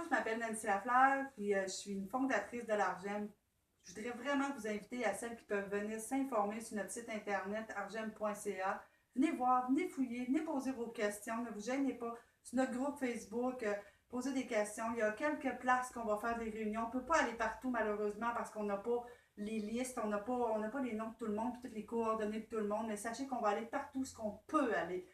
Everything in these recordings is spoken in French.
je m'appelle Nancy Lafleur, puis je suis une fondatrice de l'Argem. Je voudrais vraiment vous inviter à celles qui peuvent venir s'informer sur notre site internet argem.ca. Venez voir, venez fouiller, venez poser vos questions, ne vous gênez pas. Sur notre groupe Facebook, posez des questions. Il y a quelques places qu'on va faire des réunions. On ne peut pas aller partout malheureusement parce qu'on n'a pas les listes, on n'a pas les noms de tout le monde, toutes les coordonnées de tout le monde, mais sachez qu'on va aller partout ce qu'on peut aller.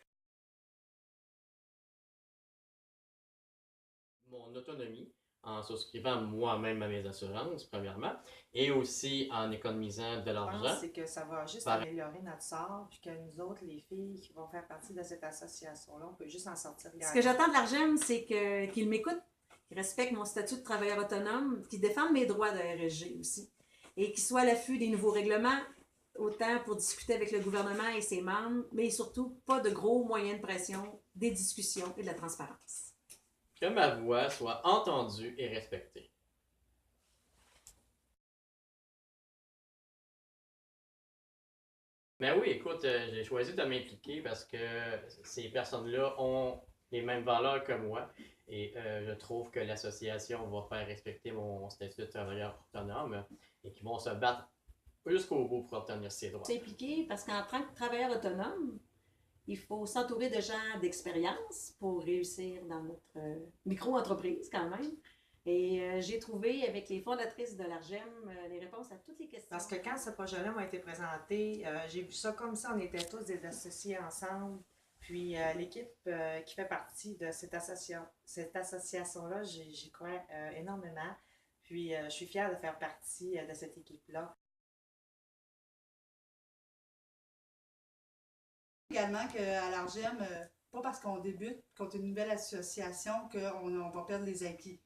Mon autonomie en souscrivant moi-même à mes assurances, premièrement, et aussi en économisant de Je l'argent. pense c'est que ça va juste améliorer notre sort, puis que nous autres, les filles qui vont faire partie de cette association-là, on peut juste en sortir gagnant. Ce que j'attends de l'Argem, c'est qu'ils m'écoutent, qu'ils respectent mon statut de travailleur autonome, qu'ils défendent mes droits de RSG aussi, et qu'ils soient à l'affût des nouveaux règlements, autant pour discuter avec le gouvernement et ses membres, mais surtout pas de gros moyens de pression, des discussions et de la transparence. Que ma voix soit entendue et respectée. Mais oui, écoute, j'ai choisi de m'impliquer parce que ces personnes-là ont les mêmes valeurs que moi et je trouve que l'association va faire respecter mon statut de travailleur autonome et qu'ils vont se battre jusqu'au bout pour obtenir ces droits. S'impliquer parce qu'en tant que travailleur autonome, il faut s'entourer de gens d'expérience pour réussir dans notre micro-entreprise quand même. Et j'ai trouvé avec les fondatrices de l'Argem les réponses à toutes les questions. Parce que quand ce projet-là m'a été présenté, j'ai vu ça comme ça, on était tous des associés ensemble. Puis l'équipe qui fait partie de cette association-là, j'y crois énormément. Puis je suis fière de faire partie de cette équipe-là. Également qu'à l'Argem, pas parce qu'on débute, qu'on est une nouvelle association, qu'on va perdre les acquis.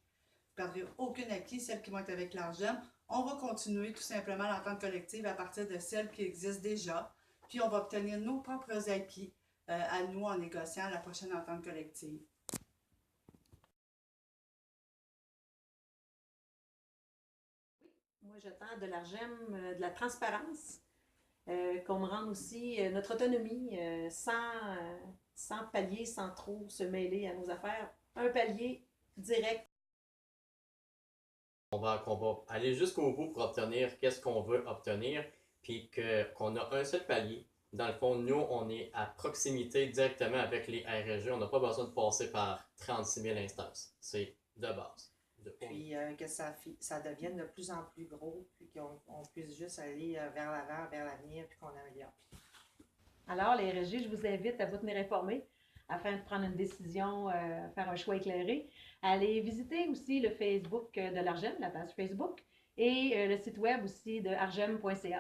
Vous ne perdrez aucun acquis, celles qui vont être avec l'Argem. On va continuer tout simplement l'entente collective à partir de celles qui existent déjà. Puis on va obtenir nos propres acquis à nous en négociant la prochaine entente collective. Moi, j'attends de l'Argem de la transparence. Qu'on me rende aussi notre autonomie sans palier, sans trop se mêler à nos affaires. Un palier direct. On va aller jusqu'au bout pour obtenir qu'est-ce qu'on veut obtenir, puis qu'on a un seul palier. Dans le fond, nous, on est à proximité directement avec les RSG. On n'a pas besoin de passer par 36 000 instances. C'est de base. Puis que ça devienne de plus en plus gros, puis qu'on puisse juste aller vers l'avant, vers l'avenir, puis qu'on améliore. Alors, les RSG, je vous invite à vous tenir informés afin de prendre une décision, faire un choix éclairé. Allez visiter aussi le Facebook de l'Argem, la page Facebook, et le site web aussi de argem.ca.